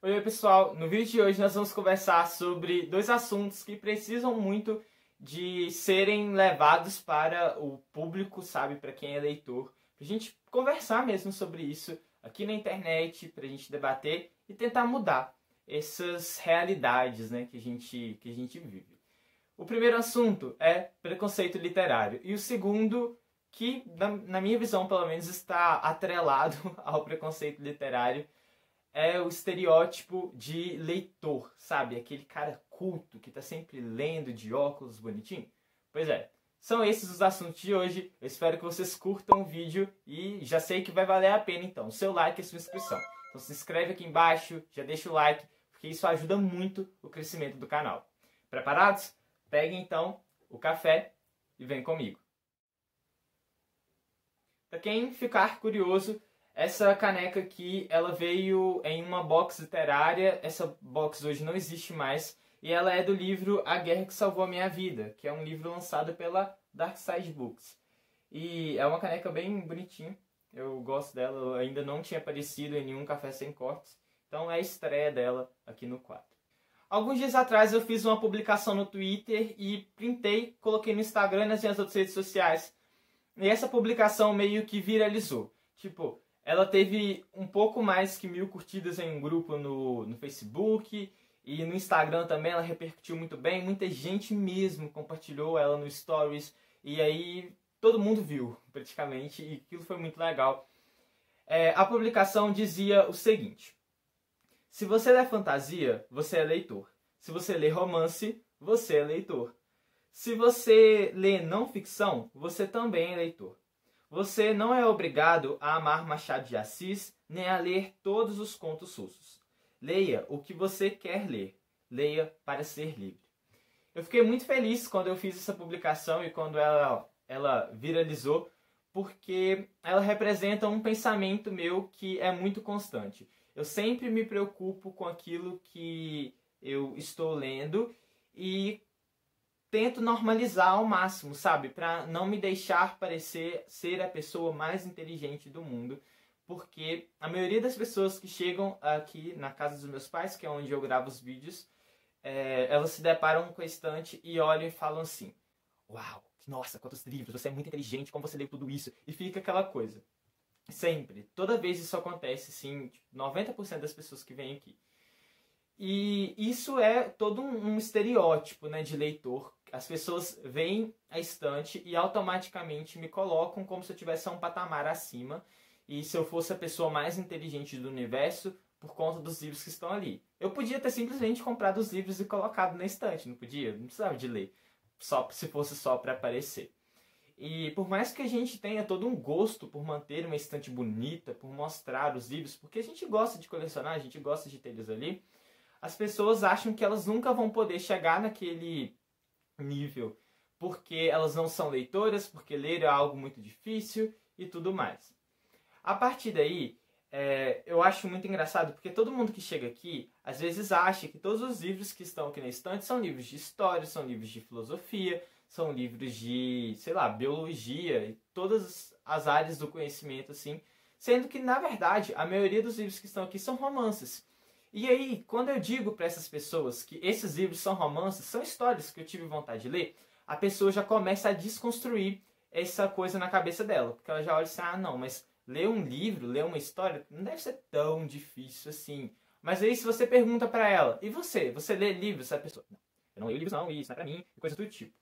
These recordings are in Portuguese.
Oi pessoal, no vídeo de hoje nós vamos conversar sobre dois assuntos que precisam muito de serem levados para o público, sabe, para quem é leitor, pra gente conversar mesmo sobre isso aqui na internet, pra gente debater e tentar mudar essas realidades, né, que a gente vive. O primeiro assunto é preconceito literário e o segundo, que na minha visão pelo menos está atrelado ao preconceito literário, é o estereótipo de leitor, sabe? Aquele cara culto que tá sempre lendo de óculos bonitinho. Pois é, são esses os assuntos de hoje. Eu espero que vocês curtam o vídeo e já sei que vai valer a pena então. O seu like e a sua inscrição. Então se inscreve aqui embaixo, já deixa o like, porque isso ajuda muito o crescimento do canal. Preparados? Peguem então o café e vem comigo. Para quem ficar curioso, essa caneca aqui, ela veio em uma box literária. Essa box hoje não existe mais. E ela é do livro A Guerra que Salvou a Minha Vida, que é um livro lançado pela Dark Side Books. E é uma caneca bem bonitinha. Eu gosto dela. Eu ainda não tinha aparecido em nenhum Café Sem Cortes. Então é a estreia dela aqui no quadro. Alguns dias atrás eu fiz uma publicação no Twitter e printei, coloquei no Instagram e nas minhas outras redes sociais. E essa publicação meio que viralizou. Tipo, ela teve um pouco mais que 1000 curtidas em um grupo no Facebook e no Instagram também ela repercutiu muito bem. Muita gente mesmo compartilhou ela no Stories e aí todo mundo viu praticamente e aquilo foi muito legal. A publicação dizia o seguinte: se você lê fantasia, você é leitor. Se você lê romance, você é leitor. Se você lê não ficção, você também é leitor. Você não é obrigado a amar Machado de Assis, nem a ler todos os contos russos. Leia o que você quer ler. Leia para ser livre. Eu fiquei muito feliz quando eu fiz essa publicação e quando ela viralizou, porque ela representa um pensamento meu que é muito constante. Eu sempre me preocupo com aquilo que eu estou lendo e tento normalizar ao máximo, sabe? Pra não me deixar parecer ser a pessoa mais inteligente do mundo. Porque a maioria das pessoas que chegam aqui na casa dos meus pais, que é onde eu gravo os vídeos, elas se deparam com a estante e olham e falam assim: uau, nossa, quantos livros, você é muito inteligente, como você leu tudo isso? E fica aquela coisa. Sempre, toda vez isso acontece, sim, 90% das pessoas que vêm aqui. E isso é todo um estereótipo, né, de leitor. As pessoas veem a estante e automaticamente me colocam como se eu tivesse um patamar acima e se eu fosse a pessoa mais inteligente do universo por conta dos livros que estão ali. Eu podia ter simplesmente comprado os livros e colocado na estante, não podia? Não precisava de ler, só se fosse só para aparecer. E por mais que a gente tenha todo um gosto por manter uma estante bonita, por mostrar os livros, porque a gente gosta de colecionar, a gente gosta de ter eles ali, as pessoas acham que elas nunca vão poder chegar naquele nível, porque elas não são leitoras, porque ler é algo muito difícil e tudo mais. A partir daí, eu acho muito engraçado, porque todo mundo que chega aqui, às vezes acha que todos os livros que estão aqui na estante são livros de história, são livros de filosofia, são livros de, sei lá, biologia e todas as áreas do conhecimento, assim, sendo que, na verdade, a maioria dos livros que estão aqui são romances. E aí, quando eu digo para essas pessoas que esses livros são romances, são histórias que eu tive vontade de ler, a pessoa já começa a desconstruir essa coisa na cabeça dela. Porque ela já olha assim: ah, não, mas ler um livro, ler uma história, não deve ser tão difícil assim. Mas aí se você pergunta para ela: e você? Você lê livros? Essa pessoa: não, eu não leio livros não, isso não é para mim, e coisa do tipo.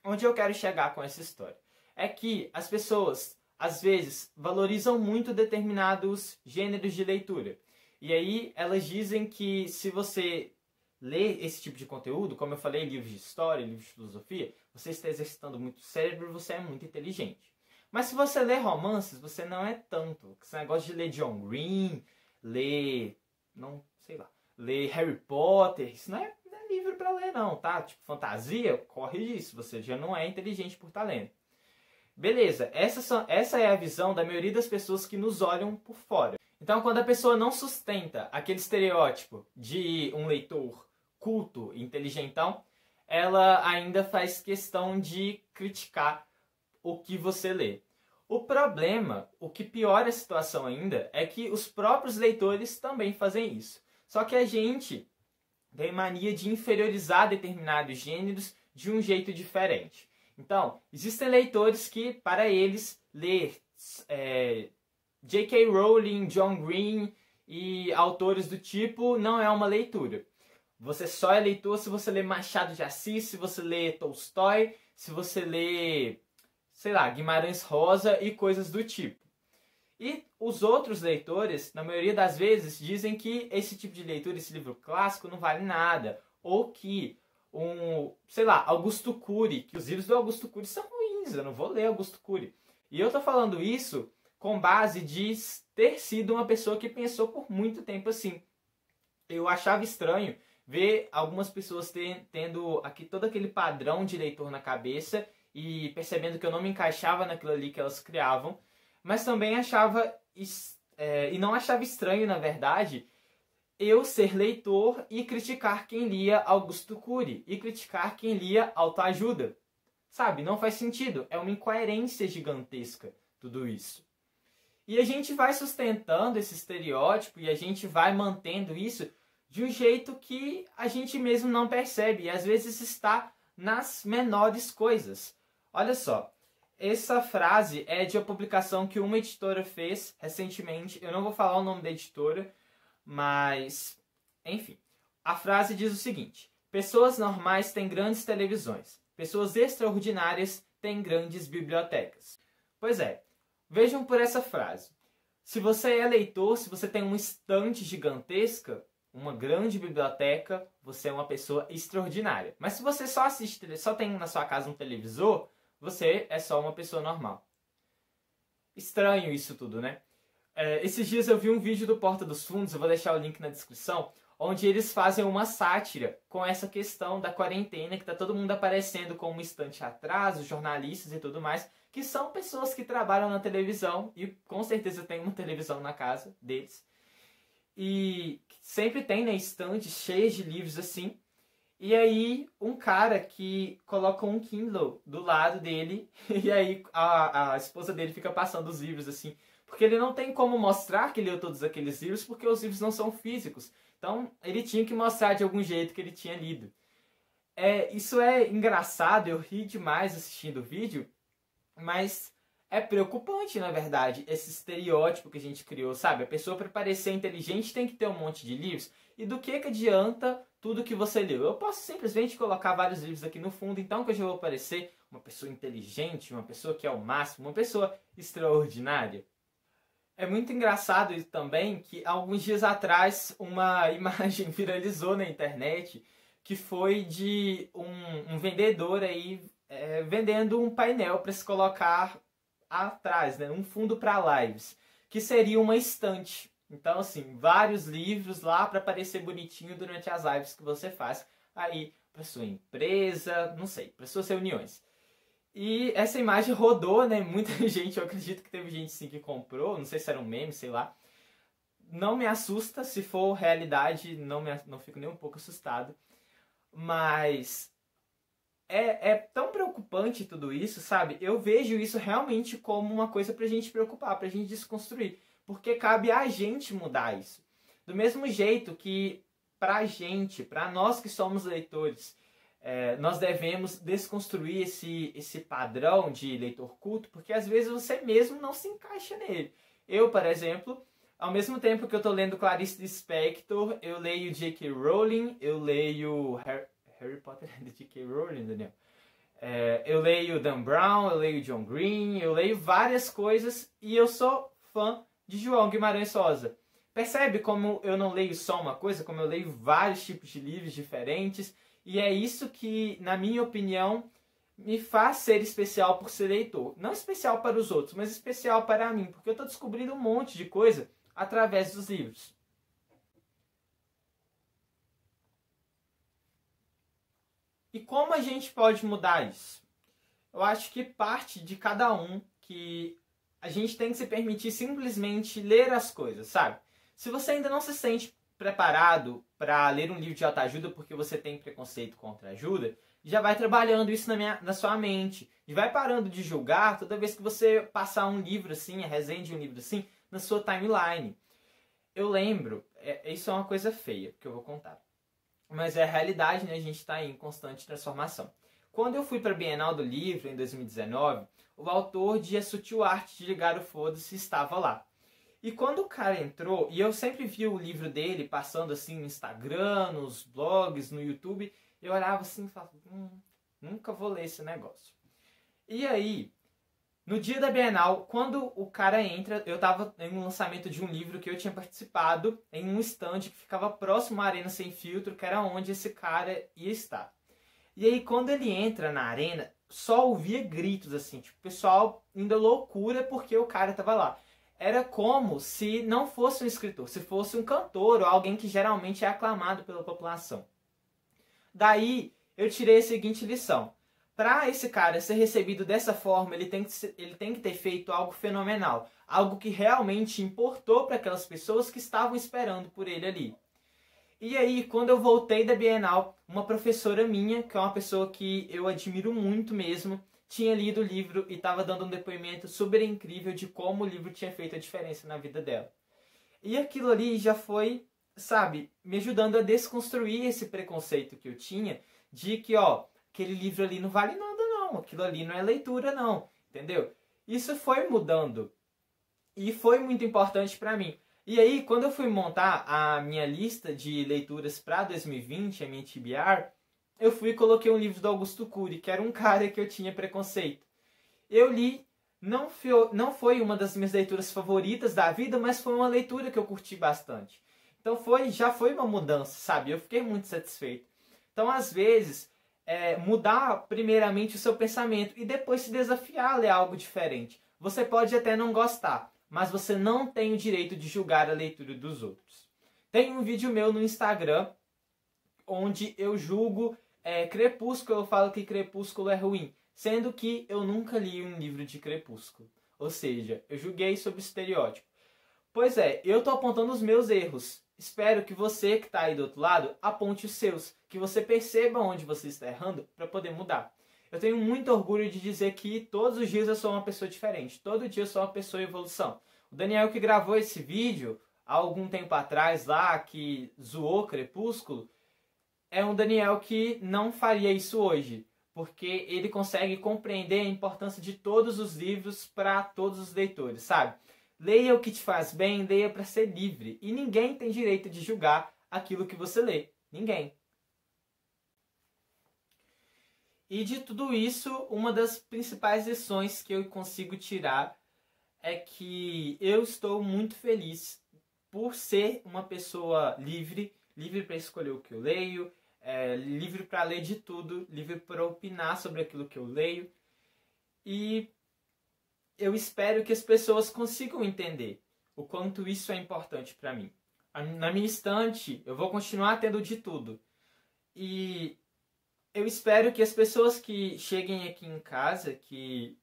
Onde eu quero chegar com essa história? É que as pessoas, às vezes, valorizam muito determinados gêneros de leitura. E aí elas dizem que se você lê esse tipo de conteúdo, como eu falei, livros de história, livros de filosofia, você está exercitando muito o cérebro, você é muito inteligente. Mas se você lê romances, você não é tanto. Esse negócio de ler John Green, ler Harry Potter, isso não é livro para ler não, tá? Tipo, fantasia, corre disso, você já não é inteligente por estar lendo. Beleza, essa é a visão da maioria das pessoas que nos olham por fora. Então, quando a pessoa não sustenta aquele estereótipo de um leitor culto e inteligentão, ela ainda faz questão de criticar o que você lê. O problema, o que piora a situação ainda, é que os próprios leitores também fazem isso. Só que a gente tem mania de inferiorizar determinados gêneros de um jeito diferente. Então, existem leitores que, para eles, ler J.K. Rowling, John Green e autores do tipo não é uma leitura. Você só é leitor se você lê Machado de Assis, se você lê Tolstói, se você lê, sei lá, Guimarães Rosa e coisas do tipo. E os outros leitores, na maioria das vezes, dizem que esse tipo de leitura, esse livro clássico, não vale nada. Ou que sei lá, Augusto Cury, que os livros do Augusto Cury são ruins, eu não vou ler Augusto Cury. E eu tô falando isso com base de ter sido uma pessoa que pensou por muito tempo assim. Eu achava estranho ver algumas pessoas tendo aqui todo aquele padrão de leitor na cabeça e percebendo que eu não me encaixava naquilo ali que elas criavam, mas também achava, e não achava estranho, na verdade, eu ser leitor e criticar quem lia Augusto Cury e criticar quem lia autoajuda. Sabe, não faz sentido, é uma incoerência gigantesca tudo isso. E a gente vai sustentando esse estereótipo e a gente vai mantendo isso de um jeito que a gente mesmo não percebe. E às vezes está nas menores coisas. Olha só, essa frase é de uma publicação que uma editora fez recentemente. Eu não vou falar o nome da editora, mas, enfim. A frase diz o seguinte: pessoas normais têm grandes televisões. Pessoas extraordinárias têm grandes bibliotecas. Pois é, vejam por essa frase. Se você é leitor, se você tem uma estante gigantesca, uma grande biblioteca, você é uma pessoa extraordinária. Mas se você só tem na sua casa um televisor, você é só uma pessoa normal. Estranho isso tudo, né? Esses dias eu vi um vídeo do Porta dos Fundos, eu vou deixar o link na descrição, onde eles fazem uma sátira com essa questão da quarentena, que tá todo mundo aparecendo com uma estante atrás, os jornalistas e tudo mais, que são pessoas que trabalham na televisão e com certeza tem uma televisão na casa deles. E sempre tem, né, estantes cheias de livros assim. E aí um cara que coloca um Kindle do lado dele e aí a esposa dele fica passando os livros assim. Porque ele não tem como mostrar que leu todos aqueles livros porque os livros não são físicos. Então ele tinha que mostrar de algum jeito que ele tinha lido. Isso é engraçado, eu ri demais assistindo o vídeo, mas é preocupante, na verdade, esse estereótipo que a gente criou, sabe? A pessoa, para parecer inteligente, tem que ter um monte de livros. E do que adianta tudo que você leu? Eu posso simplesmente colocar vários livros aqui no fundo, então que eu já vou parecer uma pessoa inteligente, uma pessoa que é o máximo, uma pessoa extraordinária. É muito engraçado isso também que alguns dias atrás uma imagem viralizou na internet que foi de um vendedor aí vendendo um painel para se colocar atrás, né, um fundo para lives, que seria uma estante. Então, assim, vários livros lá para aparecer bonitinho durante as lives que você faz aí para sua empresa, não sei, para suas reuniões. E essa imagem rodou, né? Muita gente, eu acredito que teve gente sim que comprou, não sei se era um meme, sei lá. Não me assusta, se for realidade, não fico nem um pouco assustado. Mas é tão preocupante tudo isso, sabe? Eu vejo isso realmente como uma coisa pra gente preocupar, pra gente desconstruir. Porque cabe a gente mudar isso. Do mesmo jeito que pra gente, pra nós que somos leitores, nós devemos desconstruir esse padrão de leitor culto, porque às vezes você mesmo não se encaixa nele. Eu, por exemplo, ao mesmo tempo que eu estou lendo Clarice Lispector, eu leio J.K. Rowling, eu leio Harry Potter de J.K. Rowling, Daniel. Eu leio Dan Brown, eu leio John Green, eu leio várias coisas e eu sou fã de João Guimarães Rosa. Percebe como eu não leio só uma coisa, como eu leio vários tipos de livros diferentes. E é isso que, na minha opinião, me faz ser especial por ser leitor. Não especial para os outros, mas especial para mim, porque eu estou descobrindo um monte de coisa através dos livros. E como a gente pode mudar isso? Eu acho que parte de cada um, que a gente tem que se permitir simplesmente ler as coisas, sabe? Se você ainda não se sente preparado para ler um livro de autoajuda porque você tem preconceito contra ajuda, já vai trabalhando isso na sua mente. E vai parando de julgar toda vez que você passar um livro assim, a resenha de um livro assim, na sua timeline. Eu lembro, isso é uma coisa feia que eu vou contar. Mas é a realidade, né? A gente está em constante transformação. Quando eu fui para a Bienal do Livro, em 2019, o autor de A Sutil Arte de Ligar o Foda-se estava lá. E quando o cara entrou, e eu sempre vi o livro dele passando assim no Instagram, nos blogs, no YouTube, eu olhava assim e falava, nunca vou ler esse negócio. E aí, no dia da Bienal, quando o cara entra, eu estava em um lançamento de um livro que eu tinha participado em um stand que ficava próximo à Arena Sem Filtro, que era onde esse cara ia estar. E aí, quando ele entra na arena, só ouvia gritos, assim, tipo, o pessoal indo à loucura porque o cara estava lá. Era como se não fosse um escritor, se fosse um cantor ou alguém que geralmente é aclamado pela população. Daí, eu tirei a seguinte lição. Para esse cara ser recebido dessa forma, ele tem que ter feito algo fenomenal. Algo que realmente importou para aquelas pessoas que estavam esperando por ele ali. E aí, quando eu voltei da Bienal, uma professora minha, que é uma pessoa que eu admiro muito mesmo, tinha lido o livro e estava dando um depoimento super incrível de como o livro tinha feito a diferença na vida dela. E aquilo ali já foi, sabe, me ajudando a desconstruir esse preconceito que eu tinha de que, aquele livro ali não vale nada não, aquilo ali não é leitura não, entendeu? Isso foi mudando e foi muito importante para mim. E aí, quando eu fui montar a minha lista de leituras para 2020, a minha TBR, eu fui e coloquei um livro do Augusto Cury, que era um cara que eu tinha preconceito. Eu li, não foi uma das minhas leituras favoritas da vida, mas foi uma leitura que eu curti bastante. Então já foi uma mudança, sabe? Eu fiquei muito satisfeito. Então, às vezes, mudar primeiramente o seu pensamento e depois se desafiar a ler algo diferente. Você pode até não gostar, mas você não tem o direito de julgar a leitura dos outros. Tem um vídeo meu no Instagram onde eu julgo Crepúsculo, eu falo que Crepúsculo é ruim, sendo que eu nunca li um livro de Crepúsculo. Ou seja, eu julguei sobre estereótipo. Pois é, eu estou apontando os meus erros. Espero que você que está aí do outro lado aponte os seus, que você perceba onde você está errando para poder mudar. Eu tenho muito orgulho de dizer que todos os dias eu sou uma pessoa diferente. Todo dia eu sou uma pessoa em evolução. O Daniel que gravou esse vídeo há algum tempo atrás lá, que zoou Crepúsculo, é um Daniel que não faria isso hoje. Porque ele consegue compreender a importância de todos os livros para todos os leitores, sabe? Leia o que te faz bem, leia para ser livre. E ninguém tem direito de julgar aquilo que você lê. Ninguém. E de tudo isso, uma das principais lições que eu consigo tirar é que eu estou muito feliz por ser uma pessoa livre, livre para escolher o que eu leio, livre para ler de tudo, livre para opinar sobre aquilo que eu leio. E eu espero que as pessoas consigam entender o quanto isso é importante para mim. Na minha estante, eu vou continuar tendo de tudo. E eu espero que as pessoas que cheguem aqui em casa, que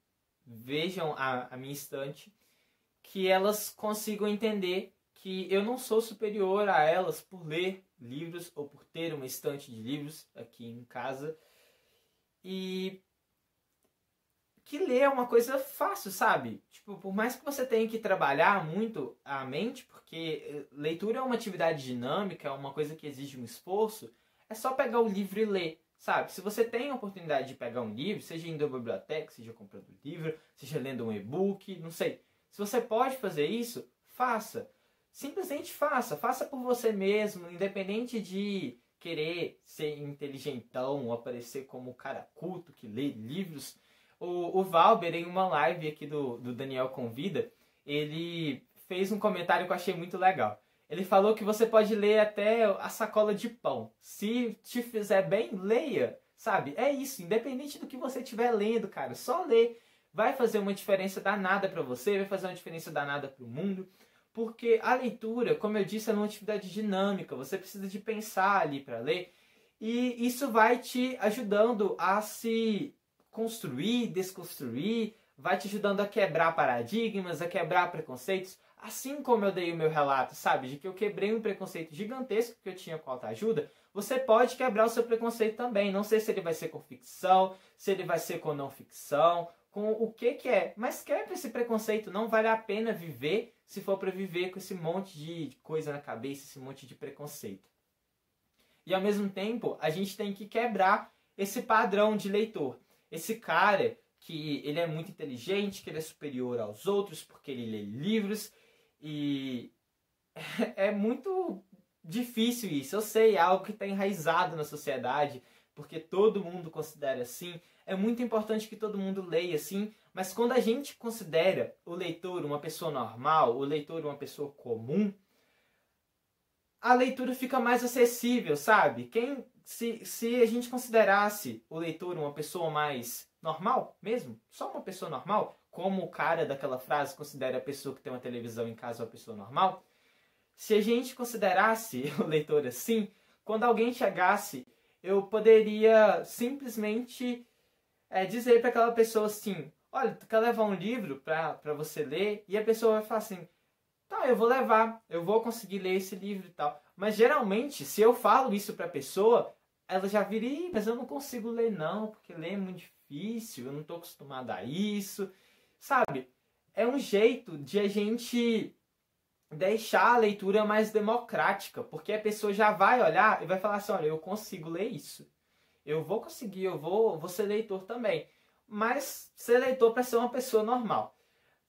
vejam a minha estante, que elas consigam entender que eu não sou superior a elas por ler livros ou por ter uma estante de livros aqui em casa. E que ler é uma coisa fácil, sabe? Tipo, por mais que você tenha que trabalhar muito a mente, porque leitura é uma atividade dinâmica, é uma coisa que exige um esforço, é só pegar o livro e ler. Sabe, se você tem a oportunidade de pegar um livro, seja indo à biblioteca, seja comprando um livro, seja lendo um e-book, não sei. Se você pode fazer isso, faça. Simplesmente faça. Faça por você mesmo, independente de querer ser inteligentão, ou aparecer como o cara culto que lê livros. O Valber, em uma live aqui do Daniel Convida, ele fez um comentário que eu achei muito legal. Ele falou que você pode ler até a sacola de pão. Se te fizer bem, leia. Sabe? É isso. Independente do que você estiver lendo, cara. Só ler. Vai fazer uma diferença danada para você. Vai fazer uma diferença danada para o mundo. Porque a leitura, como eu disse, é uma atividade dinâmica. Você precisa de pensar ali para ler. E isso vai te ajudando a se construir, desconstruir. Vai te ajudando a quebrar paradigmas, a quebrar preconceitos. Assim como eu dei o meu relato, sabe, de que eu quebrei um preconceito gigantesco que eu tinha com autoajuda, você pode quebrar o seu preconceito também. Não sei se ele vai ser com ficção, se ele vai ser com não ficção, com o que é. Mas quebra esse preconceito, não vale a pena viver se for para viver com esse monte de coisa na cabeça, esse monte de preconceito. E ao mesmo tempo, a gente tem que quebrar esse padrão de leitor. Esse cara que ele é muito inteligente, que ele é superior aos outros porque ele lê livros, e é muito difícil isso. Eu sei, é algo que está enraizado na sociedade, porque todo mundo considera assim. É muito importante que todo mundo leia assim, mas quando a gente considera o leitor uma pessoa normal, o leitor uma pessoa comum, a leitura fica mais acessível, sabe? Se a gente considerasse o leitor uma pessoa mais normal mesmo, só uma pessoa normal, como o cara daquela frase considera a pessoa que tem uma televisão em casa uma pessoa normal, se a gente considerasse o leitor assim, quando alguém chegasse, eu poderia simplesmente dizer para aquela pessoa assim, olha, tu quer levar um livro para você ler? E a pessoa vai falar assim, tá, eu vou levar, eu vou conseguir ler esse livro e tal. Mas geralmente, se eu falo isso para a pessoa, ela já vira, mas eu não consigo ler não, porque ler é muito difícil, eu não estou acostumada a isso. Sabe? É um jeito de a gente deixar a leitura mais democrática, porque a pessoa já vai olhar e vai falar assim, olha, eu consigo ler isso. Eu vou conseguir, eu vou ser leitor também. Mas ser leitor para ser uma pessoa normal.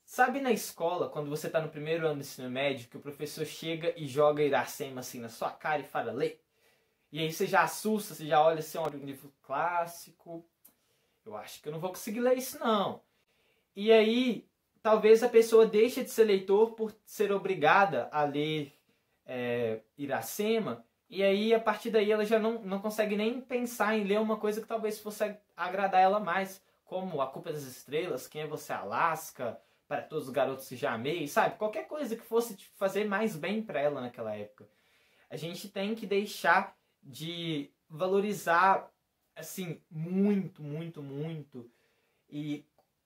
Sabe na escola, quando você está no primeiro ano do ensino médio, que o professor chega e joga Iracema assim na sua cara e fala, lê? E aí você já assusta, você já olha assim, olha um livro clássico. Eu acho que eu não vou conseguir ler isso não. E aí, talvez a pessoa deixe de ser leitor por ser obrigada a ler Iracema. E aí, a partir daí, ela já não consegue nem pensar em ler uma coisa que talvez fosse agradar ela mais. Como A Culpa das Estrelas, Quem é Você, Alaska, Para Todos os Garotos que Já Amei, sabe? Qualquer coisa que fosse fazer mais bem para ela naquela época. A gente tem que deixar de valorizar, assim, muito, muito, muito, e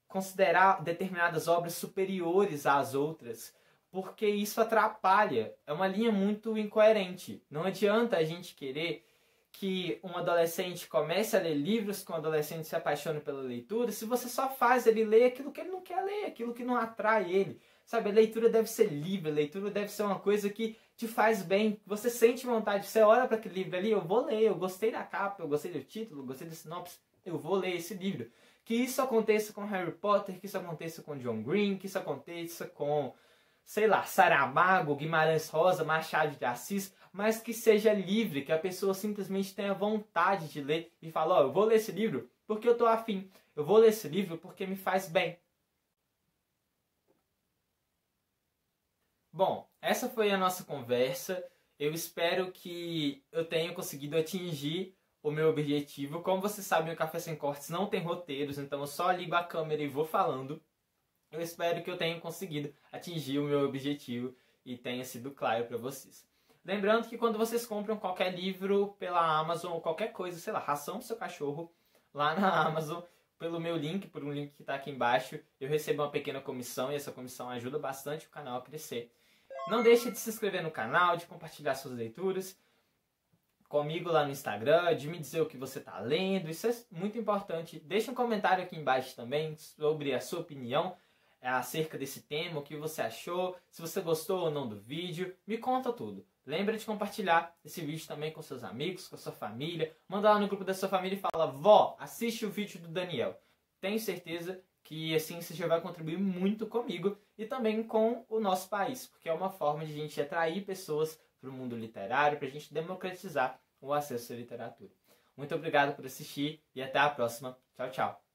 considerar determinadas obras superiores às outras, porque isso atrapalha. É uma linha muito incoerente. Não adianta a gente querer que um adolescente comece a ler livros, que um adolescente se apaixone pela leitura, se você só faz ele ler aquilo que ele não quer ler, aquilo que não atrai ele. Sabe, a leitura deve ser livre, a leitura deve ser uma coisa que te faz bem, você sente vontade, você olha para aquele livro ali, eu vou ler, eu gostei da capa, eu gostei do título, eu gostei da sinopse, eu vou ler esse livro. Que isso aconteça com Harry Potter, que isso aconteça com John Green, que isso aconteça com, sei lá, Saramago, Guimarães Rosa, Machado de Assis, mas que seja livre, que a pessoa simplesmente tenha vontade de ler e fala, ó, eu vou ler esse livro porque eu tô afim, eu vou ler esse livro porque me faz bem. Bom, essa foi a nossa conversa. Eu espero que eu tenha conseguido atingir o meu objetivo. Como vocês sabem, o Café Sem Cortes não tem roteiros, então eu só ligo a câmera e vou falando. Eu espero que eu tenha conseguido atingir o meu objetivo e tenha sido claro para vocês. Lembrando que quando vocês compram qualquer livro pela Amazon ou qualquer coisa, sei lá, ração pro seu cachorro, lá na Amazon, pelo meu link, por um link que está aqui embaixo, eu recebo uma pequena comissão e essa comissão ajuda bastante o canal a crescer. Não deixe de se inscrever no canal, de compartilhar suas leituras comigo lá no Instagram, de me dizer o que você está lendo, isso é muito importante. Deixe um comentário aqui embaixo também sobre a sua opinião acerca desse tema, o que você achou, se você gostou ou não do vídeo, me conta tudo. Lembra de compartilhar esse vídeo também com seus amigos, com a sua família, manda lá no grupo da sua família e fala, vó, assiste o vídeo do Daniel. Tenho certeza que assim você já vai contribuir muito comigo e também com o nosso país, porque é uma forma de a gente atrair pessoas para o mundo literário, para a gente democratizar o acesso à literatura. Muito obrigado por assistir e até a próxima. Tchau, tchau.